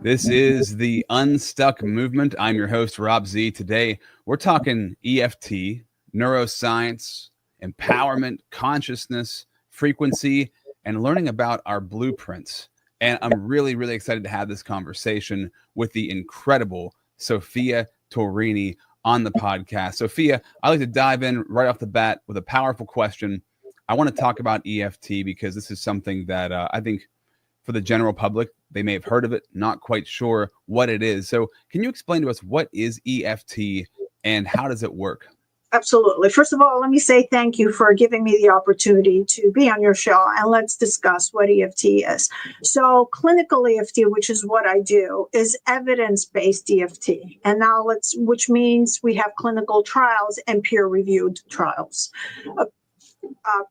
This is the Unstuck movement. I'm your host, Rob Z. Today, we're talking EFT, neuroscience, empowerment, consciousness, frequency, and learning about our blueprints. And I'm really, really excited to have this conversation with the incredible Sophia Torrini on the podcast. Sophia, I like to dive in right off the bat with a powerful question. I want to talk about EFT because this is something that I think for the general public, they may have heard of it, not quite sure what it is. So can you explain to us what is EFT and how does it work? Absolutely. First of all, let me say thank you for giving me the opportunity to be on your show, and let's discuss what EFT is. So clinical EFT, which is what I do, is evidence-based EFT. And now which means we have clinical trials and peer-reviewed trials.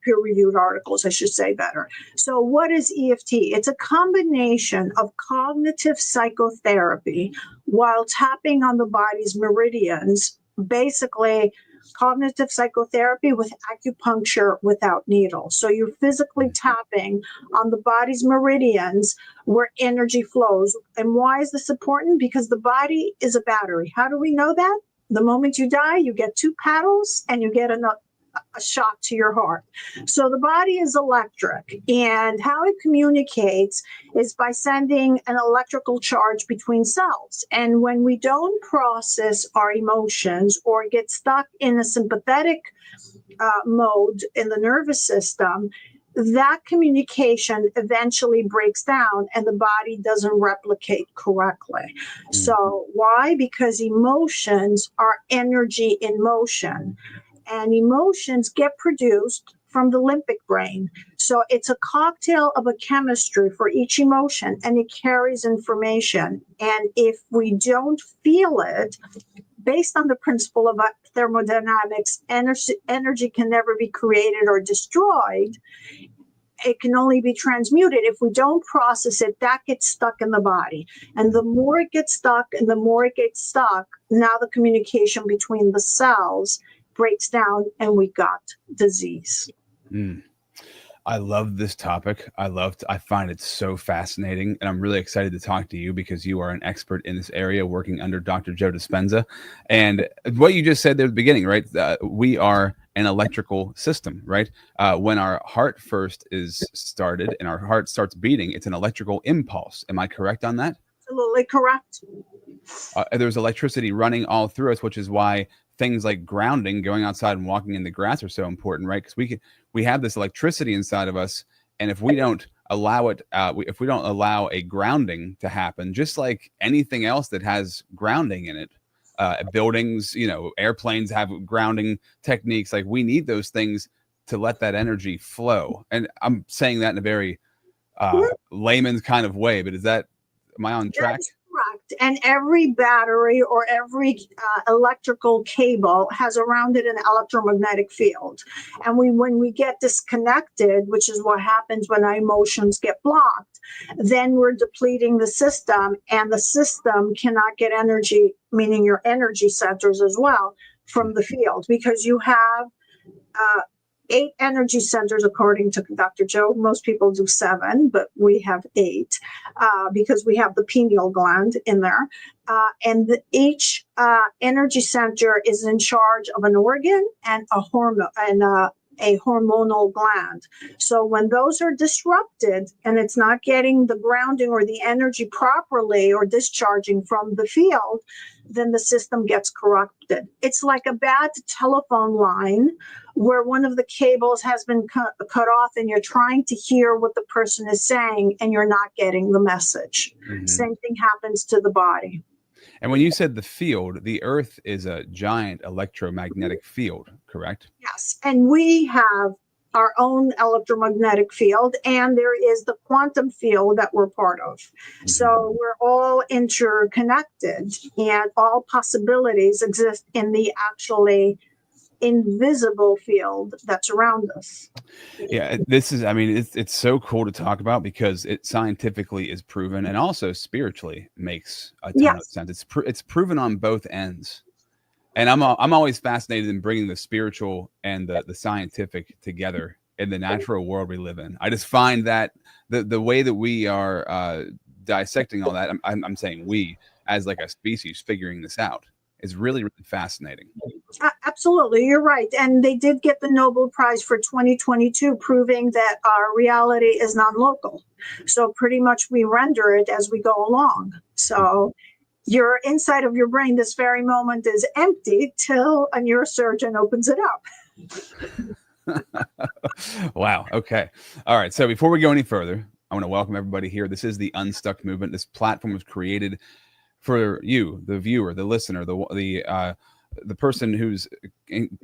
Peer-reviewed articles, I should say better. So what is EFT? It's a combination of cognitive psychotherapy while tapping on the body's meridians, basically cognitive psychotherapy with acupuncture without needles. So you're physically tapping on the body's meridians where energy flows. And why is this important? Because the body is a battery. How do we know that? The moment you die, you get 2 paddles and you get a shot to your heart. So the body is electric, and how it communicates is by sending an electrical charge between cells. And when we don't process our emotions or get stuck in a sympathetic mode in the nervous system, that communication eventually breaks down and the body doesn't replicate correctly. So why? Because emotions are energy in motion. And emotions get produced from the limbic brain. So it's a cocktail of a chemistry for each emotion, and it carries information. And if we don't feel it, based on the principle of thermodynamics, energy can never be created or destroyed. It can only be transmuted. If we don't process it, that gets stuck in the body. And the more it gets stuck and the more it gets stuck, now the communication between the cells breaks down and we got disease. I love this topic. I find it so fascinating, and I'm really excited to talk to you because you are an expert in this area working under Dr. Joe Dispenza. And what you just said there at the beginning, right? We are an electrical system, right? When our heart first is started and our heart starts beating, it's an electrical impulse. Am I correct on that? Absolutely correct. There's electricity running all through us, which is why things like grounding, going outside and walking in the grass are so important, right? Because we have this electricity inside of us, and if we don't allow it, if we don't allow a grounding to happen, just like anything else that has grounding in it, buildings, airplanes have grounding techniques. Like we need those things to let that energy flow. And I'm saying that in a very layman's kind of way, but am I on track? Correct. And every battery or every electrical cable has around it an electromagnetic field. And when we get disconnected, which is what happens when our emotions get blocked, then we're depleting the system, and the system cannot get energy, meaning your energy centers as well, from the field, because you have 8 energy centers, according to Dr. Joe. Most people do 7, but we have 8 because we have the pineal gland in there. And each energy center is in charge of an organ and a hormone and a hormonal gland. So when those are disrupted and it's not getting the grounding or the energy properly or discharging from the field, then the system gets corrupted. It's like a bad telephone line where one of the cables has been cut off and you're trying to hear what the person is saying and you're not getting the message. Same thing happens to the body. And when you said the field, the Earth is a giant electromagnetic field, correct? Yes. And we have our own electromagnetic field, and there is the quantum field that we're part of. So we're all interconnected, and all possibilities exist in the actually invisible field that's around us. Yeah, it's so cool to talk about because it scientifically is proven, and also spiritually makes a ton of sense. It's proven on both ends, and I'm always fascinated in bringing the spiritual and the scientific together in the natural world we live in. I just find that the way that we are dissecting all that, I'm saying we as like a species figuring this out is really, really fascinating. Absolutely, you're right. And they did get the Nobel Prize for 2022, proving that our reality is non-local. So pretty much we render it as we go along. So your inside of your brain this very moment is empty till a neurosurgeon opens it up. Wow. Okay. All right. So before we go any further, I want to welcome everybody here. This is the Unstuck movement. This platform was created for you, the viewer, the listener, the person who's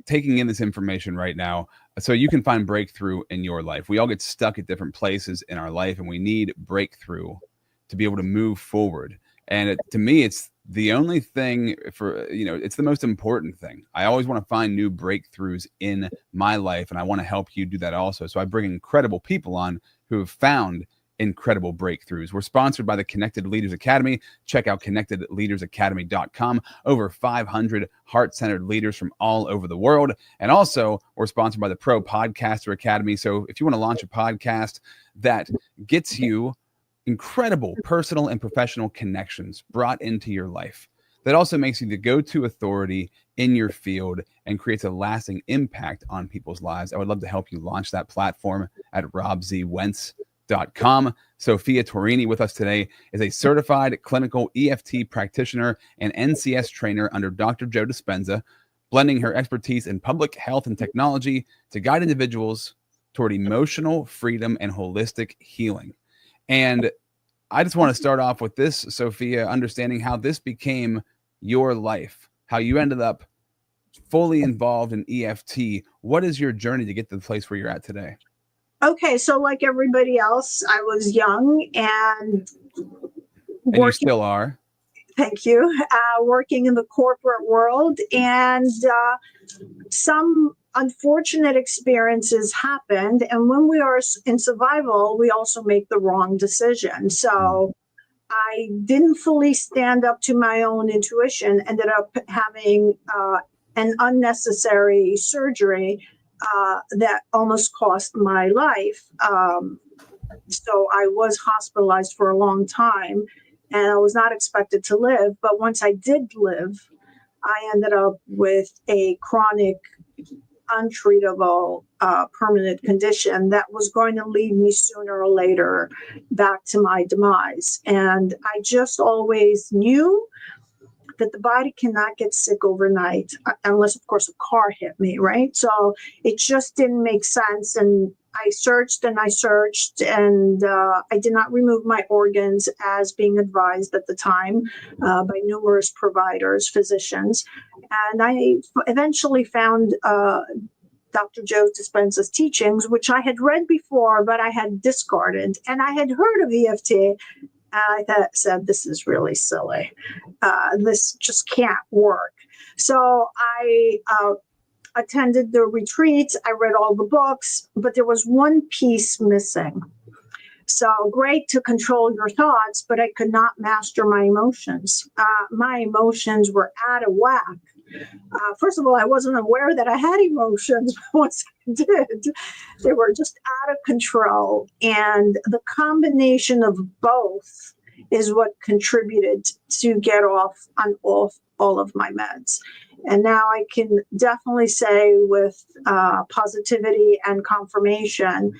taking in this information right now, so you can find breakthrough in your life. We all get stuck at different places in our life, and we need breakthrough to be able to move forward. And to me, it's the only thing it's the most important thing. I always want to find new breakthroughs in my life, and I want to help you do that also. So I bring incredible people on who have found incredible breakthroughs. We're sponsored by the Connected Leaders Academy. Check out connectedleadersacademy.com. Over 500 heart-centered leaders from all over the world. And also, we're sponsored by the Pro Podcaster Academy. So if you want to launch a podcast that gets you incredible personal and professional connections brought into your life, that also makes you the go-to authority in your field and creates a lasting impact on people's lives, I would love to help you launch that platform at RobZWentz.com. Sophia Torrini with us today is a certified clinical EFT practitioner and NCS trainer under Dr. Joe Dispenza, blending her expertise in public health and technology to guide individuals toward emotional freedom and holistic healing. And I just want to start off with this, Sophia, understanding how this became your life, how you ended up fully involved in EFT. What is your journey to get to the place where you're at today? Okay, so like everybody else, I was young and you still are. Thank you. Working in the corporate world, and some unfortunate experiences happened. And when we are in survival, we also make the wrong decision. So I didn't fully stand up to my own intuition, ended up having an unnecessary surgery that almost cost my life. So I was hospitalized for a long time, and I was not expected to live. But once I did live, I ended up with a chronic, untreatable, permanent condition that was going to lead me sooner or later back to my demise. And I just always knew that the body cannot get sick overnight unless, of course, a car hit me, right? So it just didn't make sense. And I searched and I did not remove my organs as being advised at the time by numerous providers, physicians. And I eventually found Dr. Joe Dispenza's teachings, which I had read before, but I had discarded. And I had heard of EFT. I said, this is really silly. This just can't work. So I attended the retreats. I read all the books, but there was one piece missing. So great to control your thoughts, but I could not master my emotions. My emotions were out of whack. First of all, I wasn't aware that I had emotions. Once I did, they were just out of control. And the combination of both is what contributed to get off all of my meds. And now I can definitely say with positivity and confirmation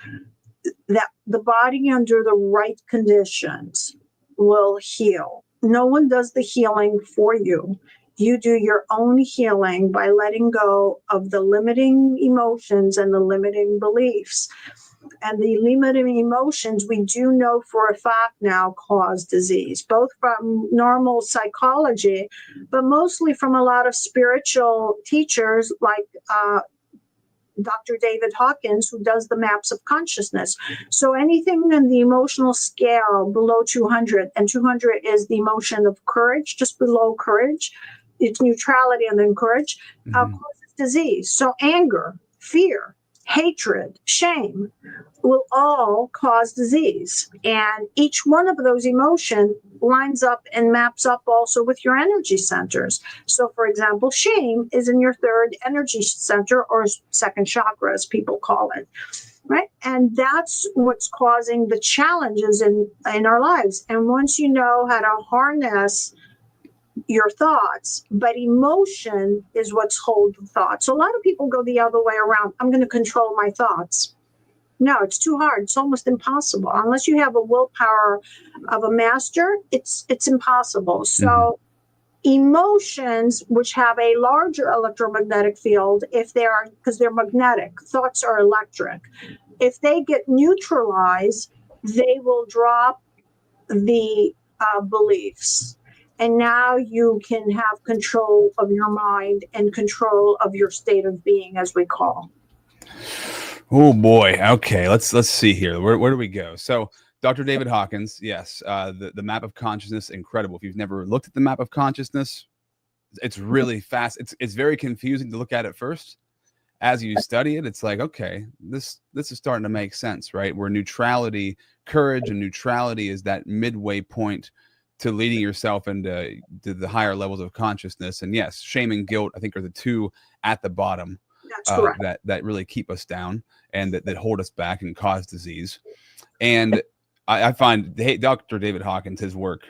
that the body under the right conditions will heal. No one does the healing for you. You do your own healing by letting go of the limiting emotions and the limiting beliefs. And the limiting emotions, we do know for a fact now, cause disease, both from normal psychology, but mostly from a lot of spiritual teachers like Dr. David Hawkins, who does the maps of consciousness. So anything in the emotional scale below 200, and 200 is the emotion of courage, just below courage, it's neutrality and then courage, causes disease. So anger, fear, hatred, shame will all cause disease. And each one of those emotions lines up and maps up also with your energy centers. So, for example, shame is in your third energy center, or second chakra, as people call it. right? And that's what's causing the challenges in our lives. And once you know how to harness your thoughts, but emotion is what's holding thoughts. So a lot of people go the other way around. I'm going to control my thoughts. No, it's too hard. It's almost impossible. Unless you have a willpower of a master, it's impossible. So emotions, which have a larger electromagnetic field, if they are, because they're magnetic, thoughts are electric. If they get neutralized, they will drop the beliefs. And now you can have control of your mind and control of your state of being, as we call. Oh boy. Okay. Let's see here. Where do we go? So Dr. David Hawkins, yes, the map of consciousness, incredible. If you've never looked at the map of consciousness, it's really fast. It's very confusing to look at first. As you study it, it's like, okay, this is starting to make sense, right? Where neutrality, courage and neutrality is that midway point to leading yourself into the higher levels of consciousness. And yes, shame and guilt, I think, are the two at the bottom. That's correct. That really keep us down and that hold us back and cause disease. And I find Dr. David Hawkins, his work,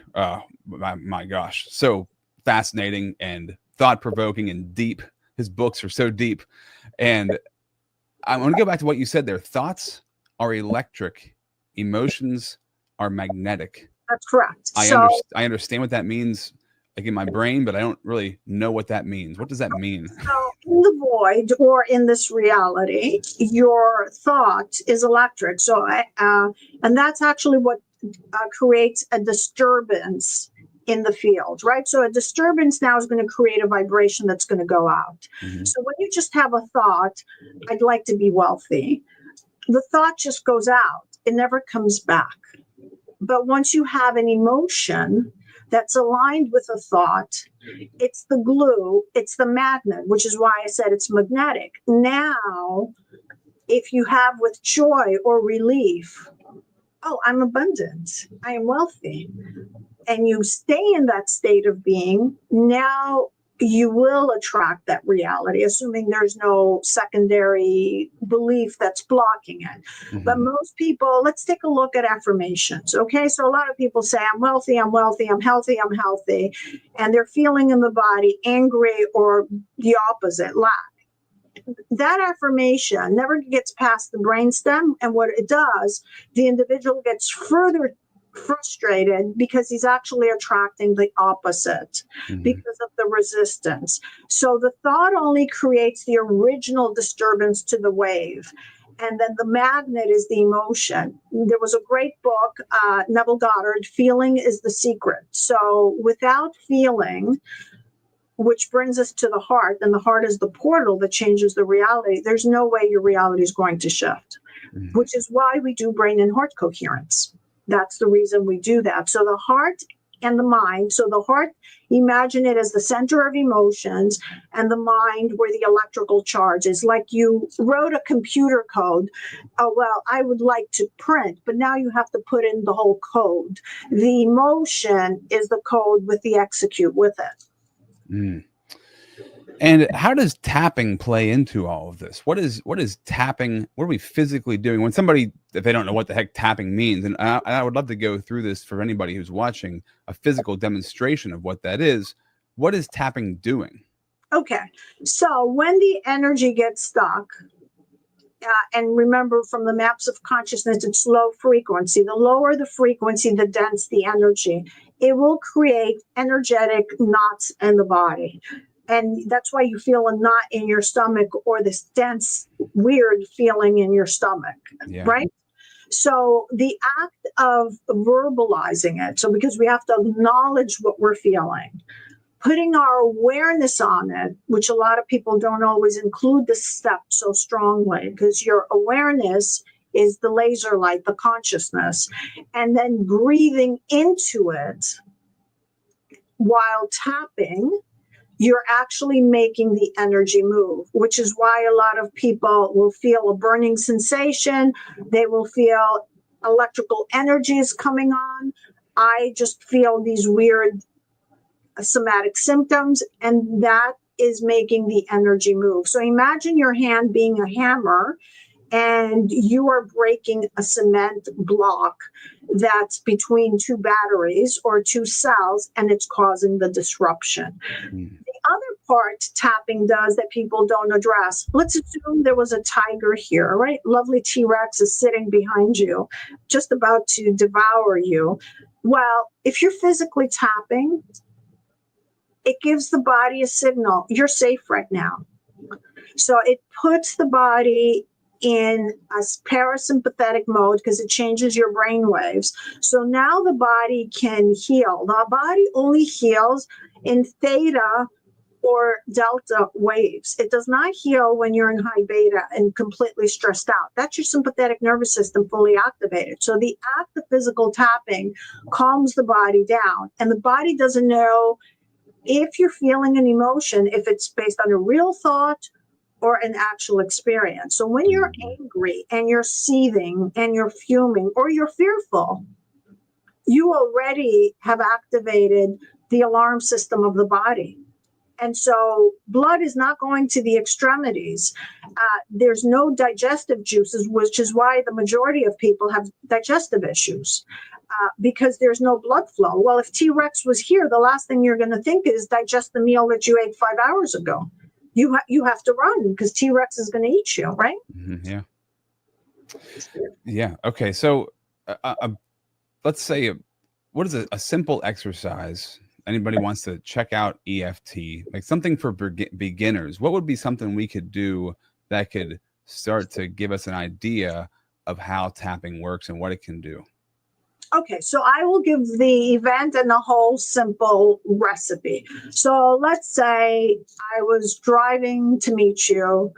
my gosh, so fascinating and thought-provoking and deep. His books are so deep. And I want to go back to what you said there. Thoughts are electric. Emotions are magnetic. That's correct. I understand what that means, like in my brain, but I don't really know what that means. What does that mean? So in the void or in this reality, your thought is electric. So, and that's actually what creates a disturbance in the field, right? So a disturbance now is going to create a vibration that's going to go out. So when you just have a thought, I'd like to be wealthy, the thought just goes out. It never comes back. But once you have an emotion that's aligned with a thought, it's the glue, it's the magnet, which is why I said it's magnetic. Now, if you have with joy or relief, oh, I'm abundant, I am wealthy, and you stay in that state of being, now you will attract that reality, assuming there's no secondary belief that's blocking it. But most people, let's take a look at affirmations. Okay, so a lot of people say, I'm wealthy, I'm wealthy, I'm healthy, I'm healthy, and they're feeling in the body angry or the opposite, lack. That affirmation never gets past the brainstem, and what it does, the individual gets further frustrated because he's actually attracting the opposite because of the resistance. So the thought only creates the original disturbance to the wave, and then the magnet is the emotion. There was a great book, Neville Goddard, Feeling is the Secret. So without feeling, which brings us to the heart, and the heart is the portal that changes the reality, there's no way your reality is going to shift, which is why we do brain and heart coherence. That's the reason we do that. So the heart and the mind. So the heart, imagine it as the center of emotions, and the mind where the electrical charge is. Like you wrote a computer code. Oh, well, I would like to print, but now you have to put in the whole code. The emotion is the code with the execute with it. And how does tapping play into all of this? What is tapping? What are we physically doing when somebody, if they don't know what the heck tapping means? And I would love to go through this for anybody who's watching, a physical demonstration of what that is. What is tapping doing? Okay. So when the energy gets stuck, and remember from the maps of consciousness, it's low frequency. The lower the frequency, the dense the energy. It will create energetic knots in the body. And that's why you feel a knot in your stomach or this dense, weird feeling in your stomach, right? So the act of verbalizing it, so because we have to acknowledge what we're feeling, putting our awareness on it, which a lot of people don't always include the step so strongly, because your awareness is the laser light, the consciousness, and then breathing into it while tapping, you're actually making the energy move, which is why a lot of people will feel a burning sensation. They will feel electrical energies coming on. I just feel these weird somatic symptoms, and that is making the energy move. So imagine your hand being a hammer, and you are breaking a cement block that's between two batteries or two cells, and it's causing the disruption. The other part tapping does that people don't address, let's assume there was a tiger here, right? Lovely T-Rex is sitting behind you, just about to devour you. Well, if you're physically tapping, it gives the body a signal, you're safe right now. So it puts the body in a parasympathetic mode because it changes your brain waves. So now the body can heal. The body only heals in theta or delta waves. It does not heal when you're in high beta and completely stressed out. That's your sympathetic nervous system fully activated. So the act of physical tapping calms the body down, and the body doesn't know if you're feeling an emotion, if it's based on a real thought or an actual experience. So when you're angry and you're seething and you're fuming or you're fearful, you already have activated the alarm system of the body. And so blood is not going to the extremities. There's no digestive juices, which is why the majority of people have digestive issues, because there's no blood flow. Well, if T-Rex was here, the last thing you're going to think is digest the meal that you ate 5 hours ago. You have to run because T-Rex is going to eat you, right? Yeah. Yeah. Okay. So let's say, what is a simple exercise? Anybody wants to check out EFT, like something for beginners. What would be something we could do that could start to give us an idea of how tapping works and what it can do? Okay, so I will give the event and the whole simple recipe. So let's say I was driving to meet you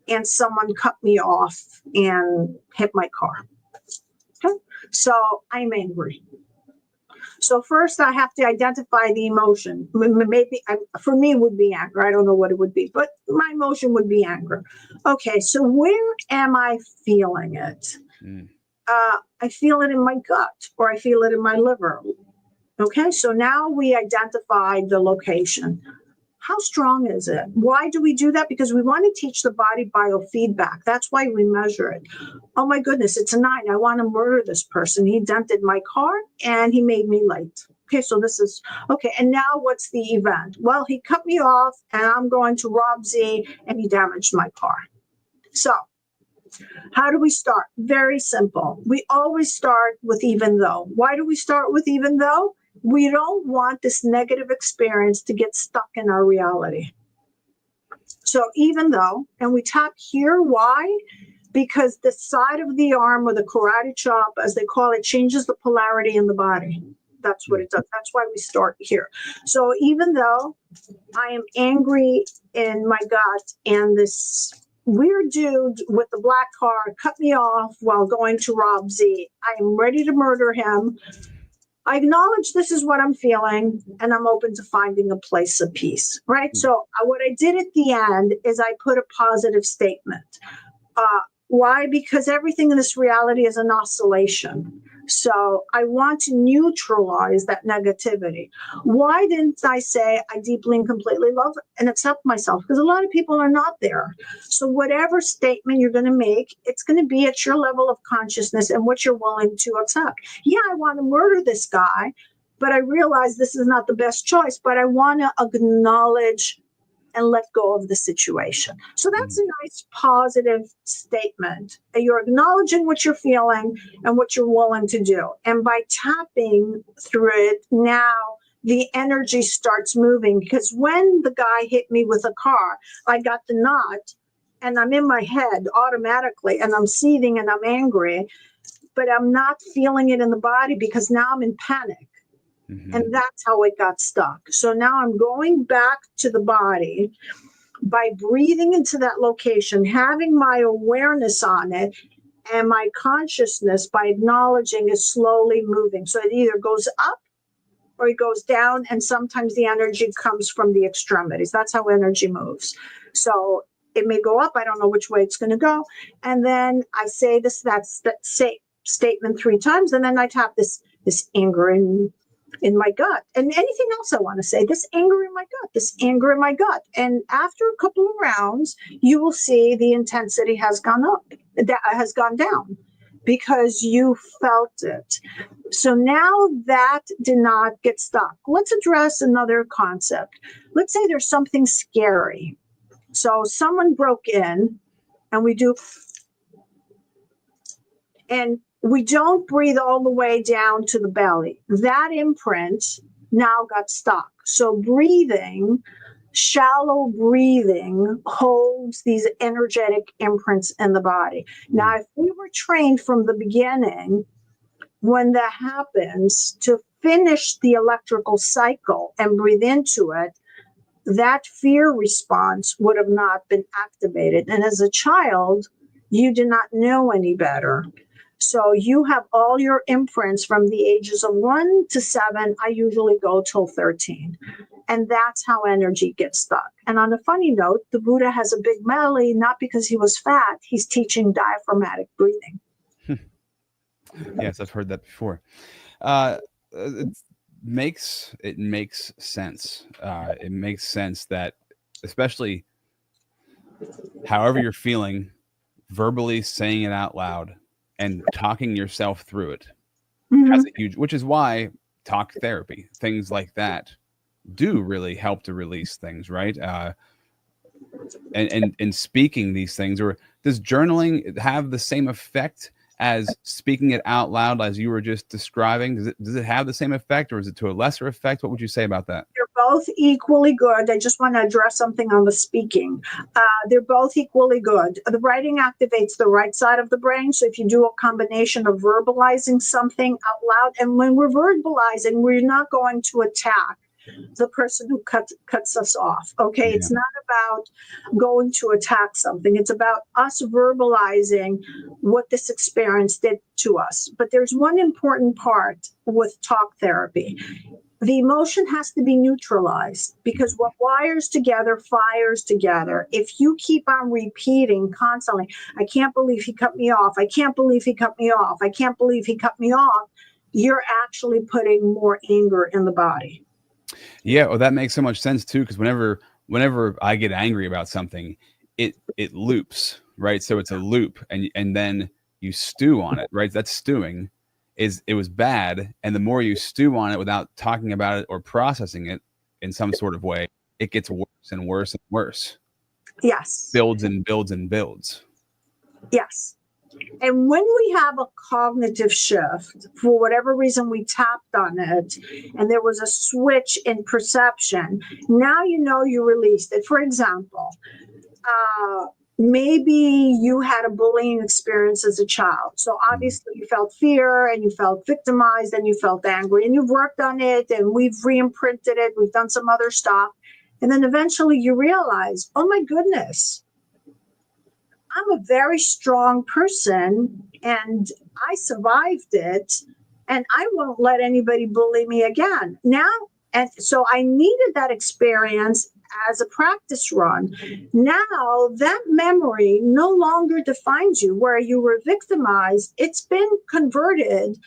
and someone cut me off and hit my car. Okay, so I'm angry. So first I have to identify the emotion. Maybe for me it would be anger. I don't know what it would be, but my emotion would be anger. Okay, so where am I feeling it? I feel it in my gut or I feel it in my liver. Okay, so now we identified the location. How strong is it? Why do we do that? Because we want to teach the body biofeedback. That's why we measure it. Oh my goodness, it's a 9. I want to murder this person. He dented my car and he made me late. Okay, so this is, okay, and now what's the event? Well, he cut me off and I'm going to Rob Z and he damaged my car. So, how do we start? Very simple. We always start with even though. Why do we start with even though? We don't want this negative experience to get stuck in our reality. So even though, and we tap here, why? Because the side of the arm or the karate chop, as they call it, changes the polarity in the body. That's what it does. That's why we start here. So even though I am angry in my gut and this weird dude with the black car cut me off while going to Rob Z, I am ready to murder him. I acknowledge this is what I'm feeling, and I'm open to finding a place of peace, right? So what I did at the end is I put a positive statement. Why? Because everything in this reality is an oscillation. So I want to neutralize that negativity. Why didn't I say I deeply and completely love and accept myself? Because a lot of people are not there. So whatever statement you're going to make, it's going to be at your level of consciousness and what you're willing to accept. Yeah, I want to murder this guy, but I realize this is not the best choice, but I want to acknowledge and let go of the situation. So that's a nice positive statement. You're acknowledging what you're feeling and what you're willing to do. And by tapping through it, now the energy starts moving, because when the guy hit me with a car, I got the knot and I'm in my head automatically and I'm seething and I'm angry, but I'm not feeling it in the body because now I'm in panic. And that's how it got stuck. So now I'm going back to the body by breathing into that location, having my awareness on it, and my consciousness by acknowledging is slowly moving. So it either goes up or it goes down, and sometimes the energy comes from the extremities. That's how energy moves. So it may go up. I don't know which way it's going to go. And then I say that statement 3 times, and then I tap this anger and in my gut. And anything else I want to say, this anger in my gut, this anger in my gut. And after a couple of rounds, you will see the intensity has gone up, that has gone down because you felt it. So now that did not get stuck. Let's address another concept. Let's say there's something scary. So someone broke in and we don't breathe all the way down to the belly. That imprint now got stuck. So breathing, shallow breathing, holds these energetic imprints in the body. Now, if we were trained from the beginning, when that happens, to finish the electrical cycle and breathe into it, that fear response would have not been activated. And as a child, you did not know any better. So you have all your imprints from the ages of 1 to 7. I usually go till 13. And that's how energy gets stuck. And on a funny note, the Buddha has a big belly, not because he was fat. He's teaching diaphragmatic breathing. Yes, I've heard that before. It makes sense. It makes sense that, especially however you're feeling, verbally saying it out loud and talking yourself through it has a huge, which is why talk therapy, things like that, do really help to release things, right? And speaking these things, or does journaling have the same effect as speaking it out loud as you were just describing? Does it have the same effect, or is it to a lesser effect? What would you say about that? They're both equally good. I just want to address something on the speaking. They're both equally good. The writing activates the right side of the brain. So if you do a combination of verbalizing something out loud, and when we're verbalizing, we're not going to attack the person who cuts us off. Okay. Yeah. It's not about going to attack something. It's about us verbalizing what this experience did to us. But there's one important part with talk therapy. The emotion has to be neutralized, because what wires together fires together. If you keep on repeating constantly, I can't believe he cut me off. I can't believe he cut me off. I can't believe he cut me off. You're actually putting more anger in the body. Yeah, well, that makes so much sense too, because whenever I get angry about something, it loops, right? So it's a loop, and then you stew on it, right? That's stewing. It was bad, and the more you stew on it without talking about it or processing it in some sort of way, it gets worse and worse and worse. Yes. Builds and builds and builds. Yes. And when we have a cognitive shift, for whatever reason we tapped on it, and there was a switch in perception, now you know you released it. For example, maybe you had a bullying experience as a child. So obviously you felt fear and you felt victimized and you felt angry, and you've worked on it and we've re-imprinted it. We've done some other stuff. And then eventually you realize, oh my goodness, I'm a very strong person and I survived it, and I won't let anybody bully me again. Now, and so I needed that experience as a practice run. Now that memory no longer defines you. Where you were victimized, it's been converted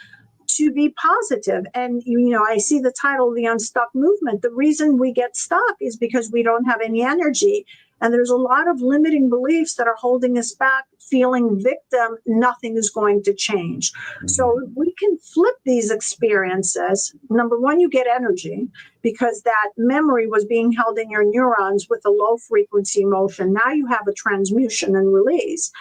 to be positive. And, I see the title, The Unstuck Movement. The reason we get stuck is because we don't have any energy. And there's a lot of limiting beliefs that are holding us back, feeling victim. Nothing is going to change. So we can flip these experiences. Number one, you get energy, because that memory was being held in your neurons with a low frequency emotion. Now you have a transmutation and release.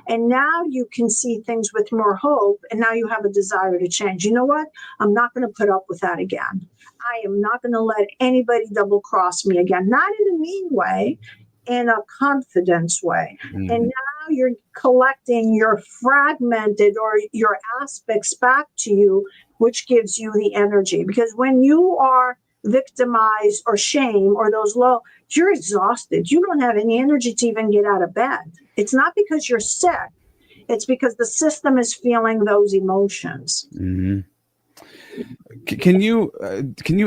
And now you can see things with more hope. And now you have a desire to change. You know what? I'm not going to put up with that again. I am not going to let anybody double cross me again. Not in a mean way, in a confidence way. And now you're collecting your fragmented or your aspects back to you, which gives you the energy. Because when you are victimized or shame or those low, you're exhausted. You don't have any energy to even get out of bed. It's not because you're sick. It's because the system is feeling those emotions. Mm-hmm. Can you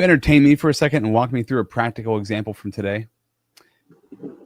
entertain me for a second and walk me through a practical example from today?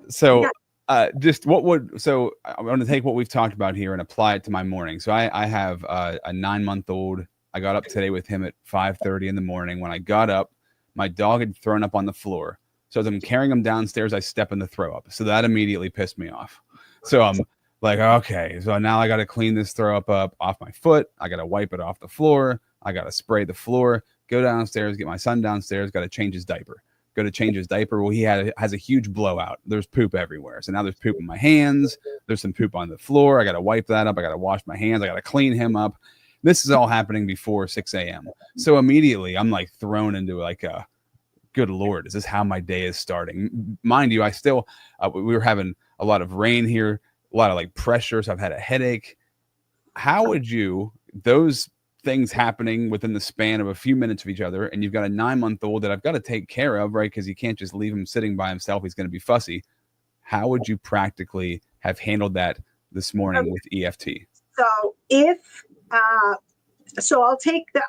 So I'm going to take what we've talked about here and apply it to my morning. So I have a 9-month-old. I got up today with him at 5:30 in the morning. When I got up, my dog had thrown up on the floor. So as I'm carrying him downstairs, I step in the throw up. So that immediately pissed me off. So I'm like, okay, so now I got to clean this throw up off my foot. I got to wipe it off the floor. I got to spray the floor, go downstairs, get my son downstairs, got to change his diaper. Go to change his diaper. Well, he has a huge blowout. There's poop everywhere. So now there's poop in my hands. There's some poop on the floor. I got to wipe that up. I got to wash my hands. I got to clean him up. This is all happening before 6 a.m. So immediately I'm like thrown into like a, good Lord, is this how my day is starting? Mind you, I still, we were having a lot of rain here, a lot of like pressure. So I've had a headache. How would you, those things happening within the span of a few minutes of each other, and you've got a 9-month-old that I've got to take care of, right? Because you can't just leave him sitting by himself. He's going to be fussy. How would you practically have handled that this morning with EFT? So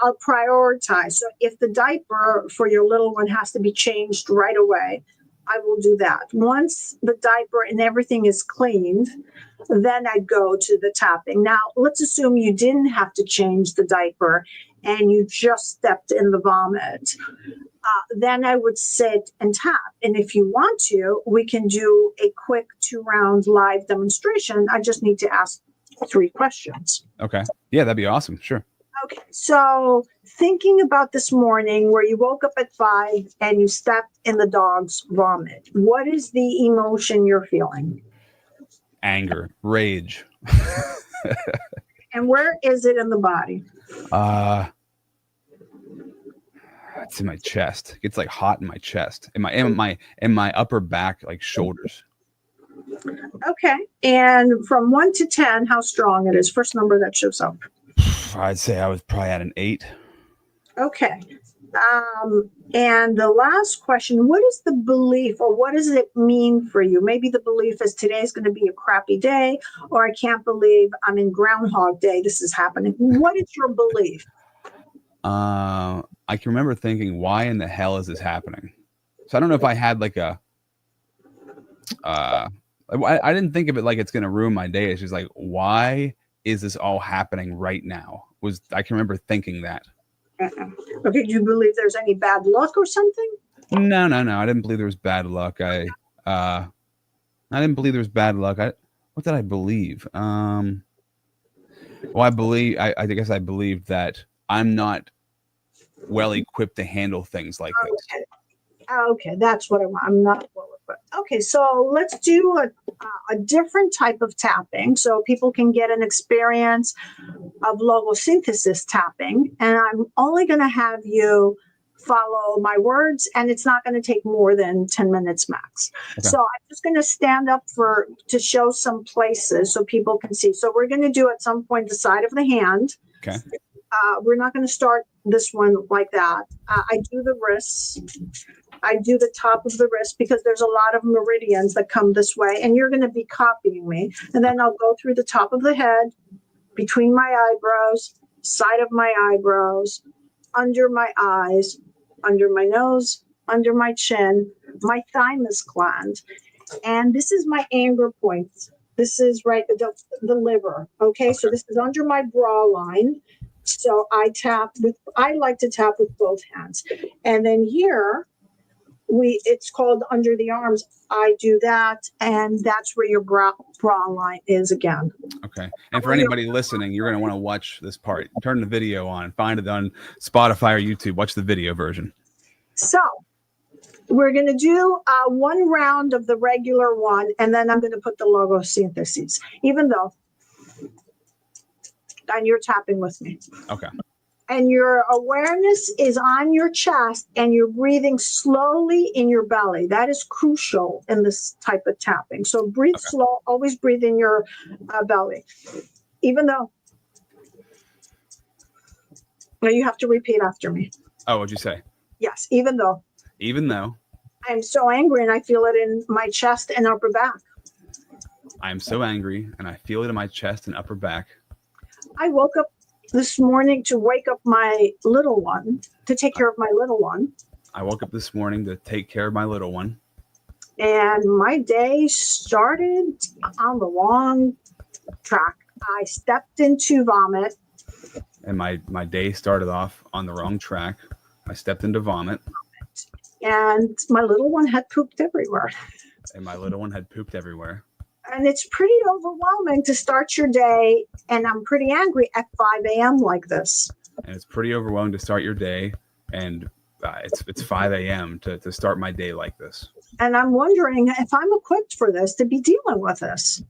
I'll prioritize. So if the diaper for your little one has to be changed right away, I will do that. Once the diaper and everything is cleaned, then I'd go to the tapping. Now, let's assume you didn't have to change the diaper and you just stepped in the vomit. Then I would sit and tap. And if you want to, we can do a quick 2-round live demonstration. I just need to ask 3 questions. Okay. Yeah, that'd be awesome. Sure. Okay, so thinking about this morning where you woke up at 5 and you stepped in the dog's vomit, what is the emotion you're feeling? Anger, rage. And where is it in the body? It's in my chest. It gets like hot in my chest, in my upper back, like shoulders. Okay, and from 1 to 10, how strong it is? First number that shows up. I'd say I was probably at an 8. Okay. And the last question, what is the belief or what does it mean for you? Maybe the belief is today's going to be a crappy day, or I can't believe I'm in Groundhog Day. This is happening. What is your belief? I can remember thinking, why in the hell is this happening? So I don't know if I had like I didn't think of it like it's going to ruin my day. It's just like, why is this all happening right now? I can remember thinking that. Okay, do you believe there's any bad luck or something? No. I didn't believe there was bad luck. I didn't believe there was bad luck. What did I believe? Well, I guess I believed that I'm not well equipped to handle things like this. Okay, that's what I want. I'm not well equipped. Okay, so let's do a different type of tapping so people can get an experience of logosynthesis tapping. And I'm only going to have you follow my words, and it's not going to take more than 10 minutes max. Okay. So I'm just going to stand up to show some places so people can see. So we're going to do at some point the side of the hand. Okay. We're not going to start this one like that. I do the wrists. I do the top of the wrist because there's a lot of meridians that come this way, and you're going to be copying me. And then I'll go through the top of the head, between my eyebrows, side of my eyebrows, under my eyes, under my nose, under my chin, my thymus gland. And this is my anger point. This is right, the liver. Okay, so this is under my bra line. So I like to tap with both hands. And then here, it's called under the arms. I do that, and that's where your bra line is again. Okay. And for anybody listening, you're going to want to watch this part. Turn the video on. Find it on Spotify or YouTube. Watch the video version. So we're going to do 1 round of the regular one, and then I'm going to put the logosynthesis, even though, and you're tapping with me. Okay. And your awareness is on your chest, and you're breathing slowly in your belly. That is crucial in this type of tapping. So breathe slow, always breathe in your belly. Even though, now you have to repeat after me. Oh, what'd you say? Yes, even though. Even though. I'm so angry and I feel it in my chest and upper back. I'm so angry and I feel it in my chest and upper back. I woke up this morning to wake up my little one, to take care of my little one. I woke up this morning to take care of my little one. And my day started on the wrong track. I stepped into vomit. And my day started off on the wrong track. I stepped into vomit. And my little one had pooped everywhere. And my little one had pooped everywhere. And it's pretty overwhelming to start your day. And I'm pretty angry at 5 a.m. like this. And it's pretty overwhelming to start your day. And it's 5 a.m. to start my day like this. And I'm wondering if I'm equipped for this, to be dealing with this.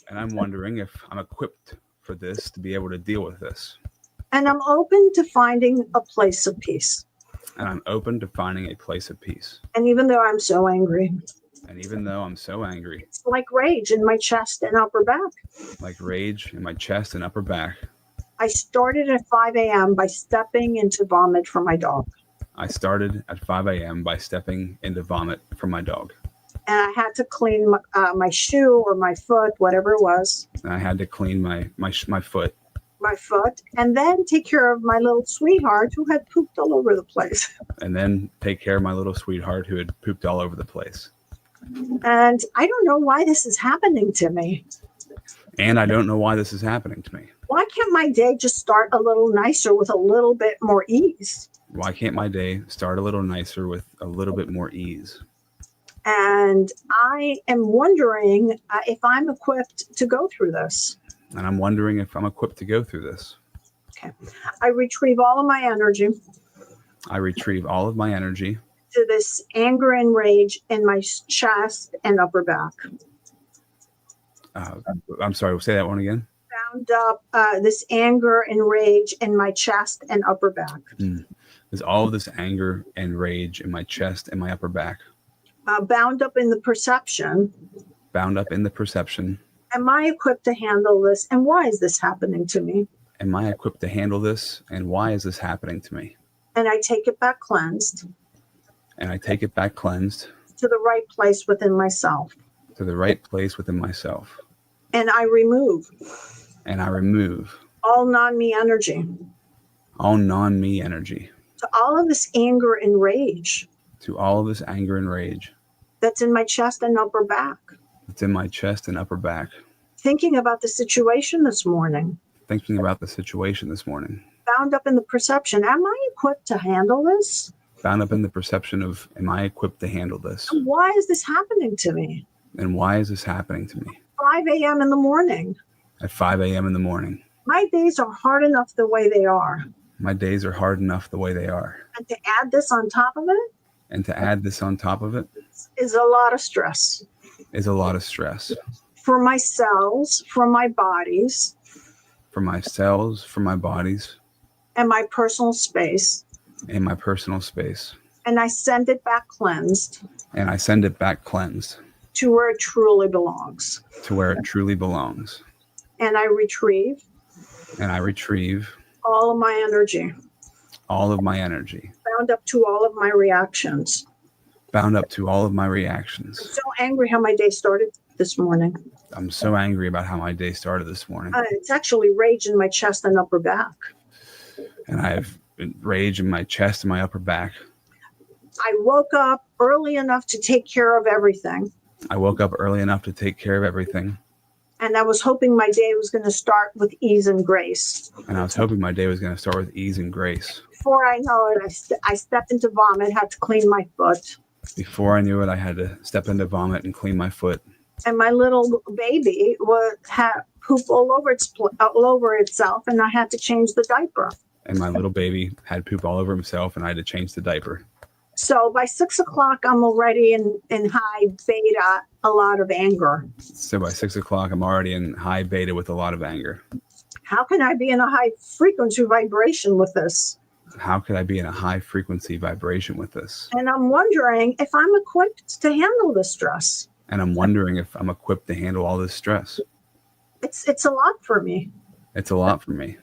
And I'm wondering if I'm equipped for this, to be able to deal with this. And I'm open to finding a place of peace. And I'm open to finding a place of peace. And even though I'm so angry. And even though I'm so angry. It's like rage in my chest and upper back. Like rage in my chest and upper back. I started at 5 a.m. by stepping into vomit from my dog. I started at 5 a.m. by stepping into vomit from my dog. And I had to clean my shoe or my foot, whatever it was. And I had to clean my foot. My foot, and then take care of my little sweetheart who had pooped all over the place. And then take care of my little sweetheart who had pooped all over the place. And I don't know why this is happening to me. And I don't know why this is happening to me. Why can't my day just start a little nicer with a little bit more ease? Why can't my day start a little nicer with a little bit more ease? And I am wondering if I'm equipped to go through this. And I'm wondering if I'm equipped to go through this. Okay. I retrieve all of my energy. I retrieve all of my energy. To this anger and rage in my chest and upper back. I'm sorry, say that one again. Bound up this anger and rage in my chest and upper back. There's all of this anger and rage in my chest and my upper back. Bound up in the perception. Bound up in the perception. Am I equipped to handle this? And why is this happening to me? Am I equipped to handle this? And why is this happening to me? And I take it back cleansed. And I take it back cleansed. To the right place within myself. To the right place within myself. And I remove. And I remove. All non-me energy. All non-me energy. To all of this anger and rage. To all of this anger and rage. That's in my chest and upper back. It's in my chest and upper back. Thinking about the situation this morning. Thinking about the situation this morning. Bound up in the perception. Am I equipped to handle this? Bound up in the perception of, am I equipped to handle this? And why is this happening to me? And why is this happening to me? 5 a.m. in the morning. At 5 a.m. in the morning. My days are hard enough the way they are. My days are hard enough the way they are. And to add this on top of it? And to add this on top of it? Is a lot of stress. Is a lot of stress. For my cells, for my bodies. For my cells, for my bodies. And my personal space. And my personal space. And I send it back cleansed. And I send it back cleansed. To where it truly belongs. To where it truly belongs. And I retrieve. And I retrieve. All of my energy. All of my energy. Bound up to all of my reactions. Bound up to all of my reactions. I'm so angry how my day started this morning. I'm so angry about how my day started this morning. It's actually rage in my chest and upper back. And I have rage in my chest and my upper back. I woke up early enough to take care of everything. I woke up early enough to take care of everything. And I was hoping my day was going to start with ease and grace. And I was hoping my day was going to start with ease and grace. Before I know it, I stepped into vomit, had to clean my foot. Before I knew it, I had to step into vomit and clean my foot. And my little baby had poop all over itself, and I had to change the diaper. And my little baby had poop all over himself, and I had to change the diaper. So by 6 o'clock, I'm already in high beta, a lot of anger. So by 6 o'clock, I'm already in high beta with a lot of anger. How can I be in a high frequency vibration with this? How could I be in a high frequency vibration with this? And I'm wondering if I'm equipped to handle the stress. And I'm wondering if I'm equipped to handle all this stress. It's a lot for me. It's a lot for me.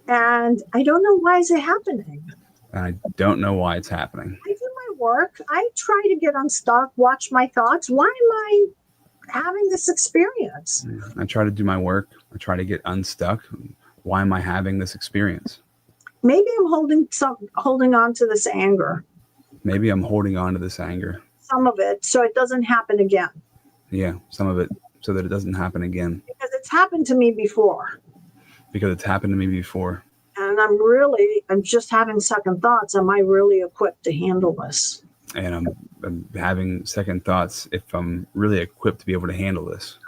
And I don't know why is it happening. And I don't know why it's happening. I do my work. I try to get unstuck, watch my thoughts. Why am I having this experience? I try to do my work. I try to get unstuck. Why am I having this experience? Maybe I'm holding on to this anger. Maybe I'm holding on to this anger. Some of it, so it doesn't happen again. Yeah, some of it, so that it doesn't happen again. Because it's happened to me before. Because it's happened to me before. And And I'm just having second thoughts. Am I really equipped to handle this? And I'm having second thoughts if I'm really equipped to be able to handle this.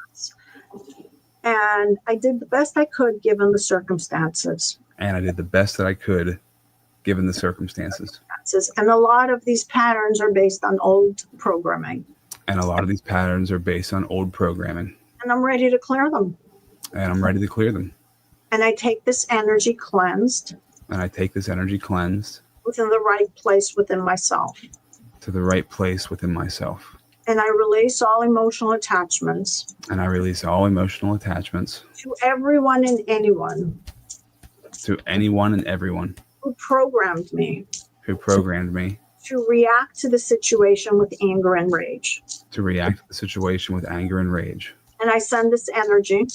And I did the best I could given the circumstances. And I did the best that I could given the circumstances. And a lot of these patterns are based on old programming. And a lot of these patterns are based on old programming. And I'm ready to clear them. And I'm ready to clear them. And I take this energy cleansed. And I take this energy cleansed. Within the right place within myself. To the right place within myself. And I release all emotional attachments. And I release all emotional attachments. To everyone and anyone. To anyone and everyone. Who programmed me. Who programmed me. To react to the situation with anger and rage. To react to the situation with anger and rage. And I send this energy.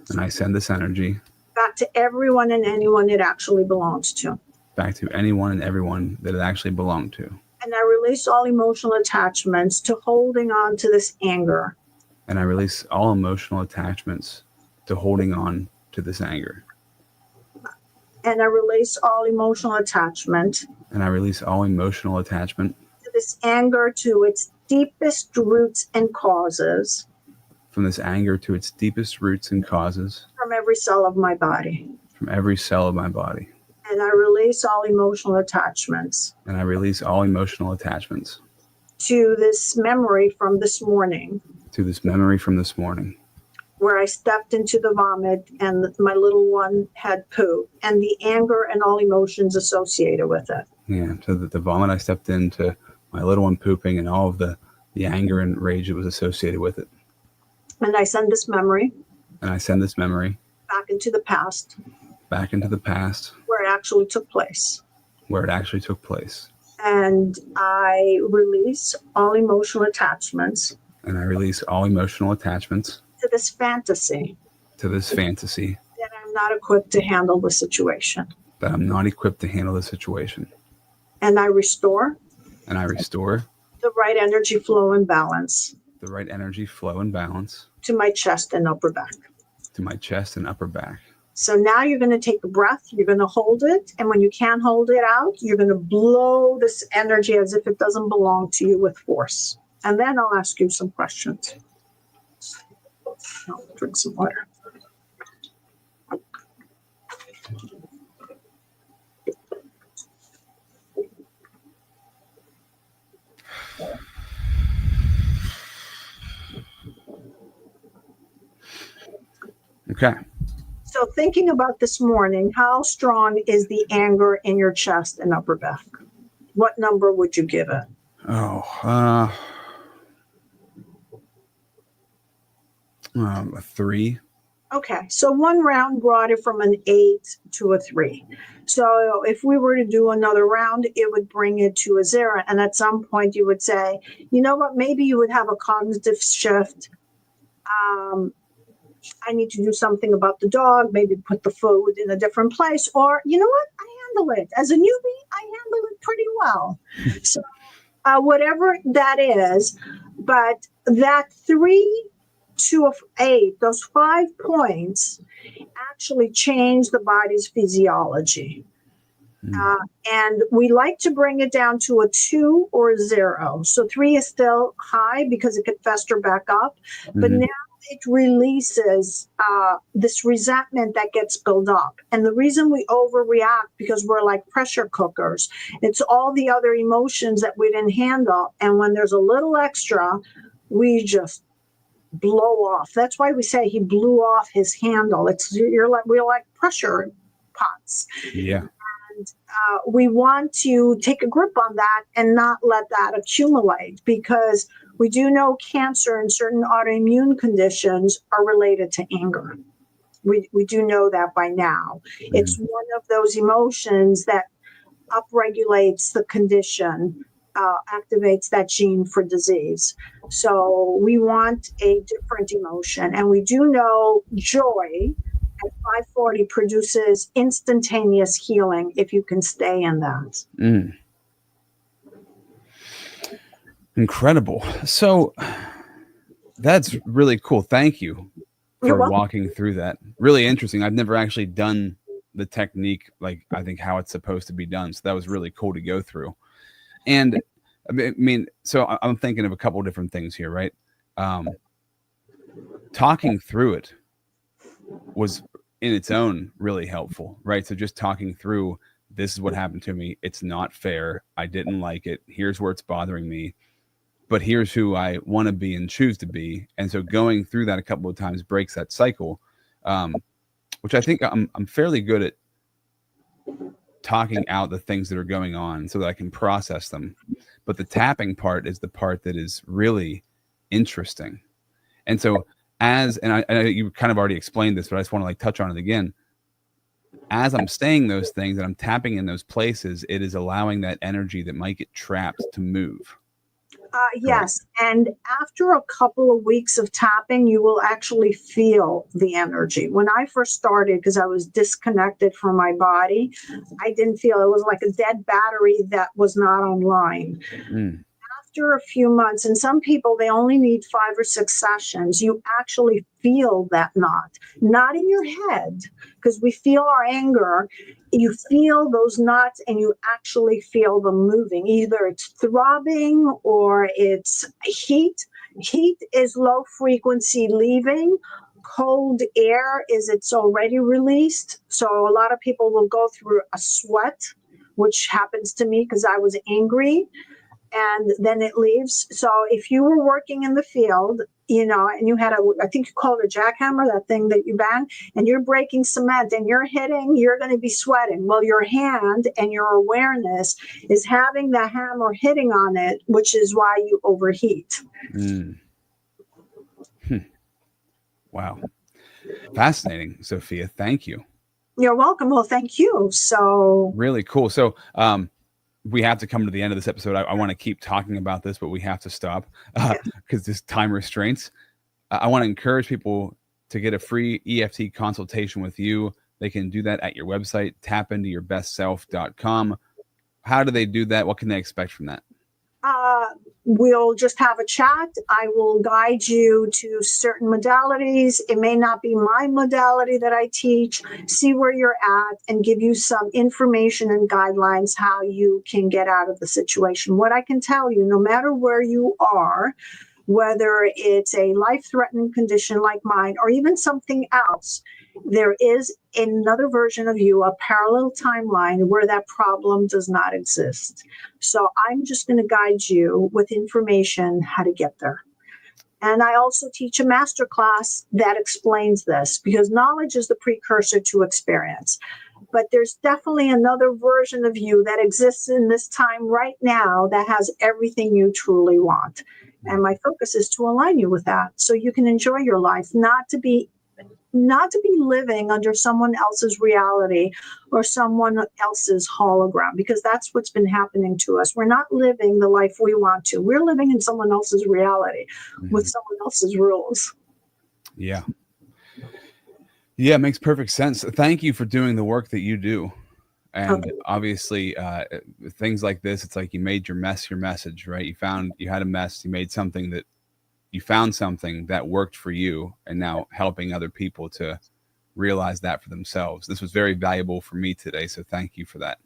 And I send this energy. Back to everyone and anyone it actually belongs to. Back to anyone and everyone that it actually belonged to. And I release all emotional attachments to holding on to this anger. And I release all emotional attachments to holding on to this anger. And I release all emotional attachment. And I release all emotional attachment. To this anger to its deepest roots and causes. From this anger to its deepest roots and causes. From every cell of my body. From every cell of my body. And I release all emotional attachments. And I release all emotional attachments. To this memory from this morning. To this memory from this morning. Where I stepped into the vomit and my little one had poo. And the anger and all emotions associated with it. Yeah, so the vomit I stepped into, my little one pooping, and all of the anger and rage that was associated with it. And I send this memory. And I send this memory. Back into the past. Back into the past. Where it actually took place. Where it actually took place. And I release all emotional attachments. And I release all emotional attachments. To this fantasy. To this fantasy. That I'm not equipped to handle the situation. That I'm not equipped to handle the situation. And I restore. And I restore. The right energy flow and balance. The right energy flow and balance. To my chest and upper back. To my chest and upper back. So now you're going to take a breath, you're going to hold it, and when you can't hold it out, you're going to blow this energy as if it doesn't belong to you with force. And then I'll ask you some questions. I'll drink some water. Okay. So thinking about this morning, how strong is the anger in your chest and upper back? What number would you give it? Oh, a 3. Okay, so one round brought it from an 8 to a 3. So if we were to do another round, it would bring it to a 0. And at some point you would say, you know what, maybe you would have a cognitive shift. I need to do something about the dog, maybe put the food in a different place. Or, you know what, I handle it. As a newbie, I handle it pretty well. So whatever that is, but that 3 to 8, those 5 points actually change the body's physiology. And we like to bring it down to a 2 or a 0. So 3 is still high because it could fester back up. But now it releases this resentment that gets built up. And the reason we overreact, because we're like pressure cookers, it's all the other emotions that we didn't handle. And when there's a little extra, we just blow off. That's why we say he blew off his handle. We're like pressure pots. Yeah. And we want to take a grip on that and not let that accumulate, because we do know cancer and certain autoimmune conditions are related to anger. We do know that by now. It's one of those emotions that upregulates the condition, activates that gene for disease. So we want a different emotion. And we do know joy at 540 produces instantaneous healing if you can stay in that. Incredible. So that's really cool. Thank you for walking through that. Really interesting. I've never actually done the technique, like I think how it's supposed to be done. So that was really cool to go through. And I mean, so I'm thinking of a couple of different things here, right? Talking through it was in its own really helpful, right? So just talking through, this is what happened to me. It's not fair. I didn't like it. Here's where it's bothering me, but here's who I want to be and choose to be. And so going through that a couple of times breaks that cycle, which I think I'm fairly good at talking out the things that are going on so that I can process them. But the tapping part is the part that is really interesting. And so and I you kind of already explained this, but I just want to like touch on it again. As I'm saying those things and I'm tapping in those places, it is allowing that energy that might get trapped to move. Yes. And after a couple of weeks of tapping, you will actually feel the energy. When I first started, because I was disconnected from my body, I didn't feel it. Was like a dead battery that was not online. After a few months, and some people, they only need 5 or 6 sessions, you actually feel that knot, not in your head, because we feel our anger. You feel those knots and you actually feel them moving. Either it's throbbing or it's heat. Heat is low frequency leaving. Cold air is it's already released. So a lot of people will go through a sweat, which happens to me because I was angry. And then it leaves. So if you were working in the field, and you had I think you call it a jackhammer, that thing that you bang, and you're breaking cement and you're hitting, you're going to be sweating. Well, your hand and your awareness is having the hammer hitting on it, which is why you overheat. Wow. Fascinating, Sophia. Thank you. You're welcome. Well, thank you. So really cool. So, we have to come to the end of this episode. I want to keep talking about this, but we have to stop because there's time restraints. I want to encourage people to get a free EFT consultation with you. They can do that at your website, tapintourbestself.com. How do they do that? What can they expect from that? We'll just have a chat. I will guide you to certain modalities. It may not be my modality that I teach. See where you're at and give you some information and guidelines how you can get out of the situation. What I can tell you, no matter where you are, whether it's a life-threatening condition like mine or even something else, there is another version of you, a parallel timeline where that problem does not exist. So I'm just going to guide you with information how to get there. And I also teach a masterclass that explains this because knowledge is the precursor to experience. But there's definitely another version of you that exists in this time right now that has everything you truly want. And my focus is to align you with that so you can enjoy your life, not to be living under someone else's reality or someone else's hologram, because that's what's been happening to us. We're not living the life we want to. We're living in someone else's reality with someone else's rules. Yeah. Yeah, it makes perfect sense. Thank you for doing the work that you do. And obviously, things like this, it's like you made your mess your message, right? You had a mess, you made something that you found something that worked for you, and now helping other people to realize that for themselves. This was very valuable for me today, so thank you for that.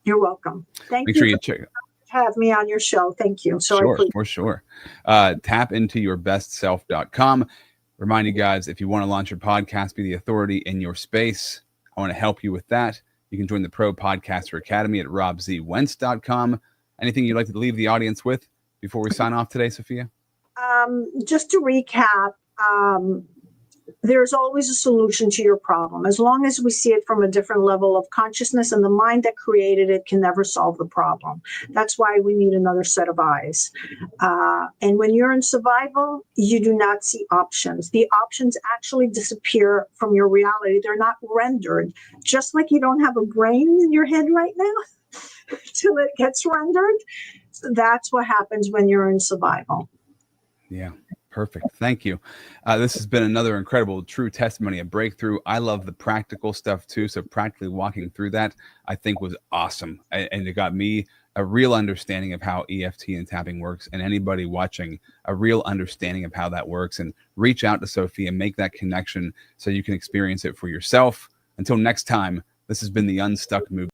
You're welcome. Thank you. Make sure you check have me on your show. Thank you. For sure. Tapintourbestself.com. Remind you guys, if you want to launch your podcast, be the authority in your space, I want to help you with that. You can join the Pro Podcaster Academy at RobZWentz.com. Anything you'd like to leave the audience with before we sign off today, Sophia? Just to recap, there's always a solution to your problem. As long as we see it from a different level of consciousness, and the mind that created it can never solve the problem. That's why we need another set of eyes. And when you're in survival, you do not see options. The options actually disappear from your reality. They're not rendered. Just like you don't have a brain in your head right now till it gets rendered. So that's what happens when you're in survival. Yeah. Perfect. Thank you. This has been another incredible true testimony, a breakthrough. I love the practical stuff too. So practically walking through that, I think was awesome. And it got me a real understanding of how EFT and tapping works, and anybody watching a real understanding of how that works. And reach out to Sophia and make that connection so you can experience it for yourself. Until next time, This has been the Unstuck Movement.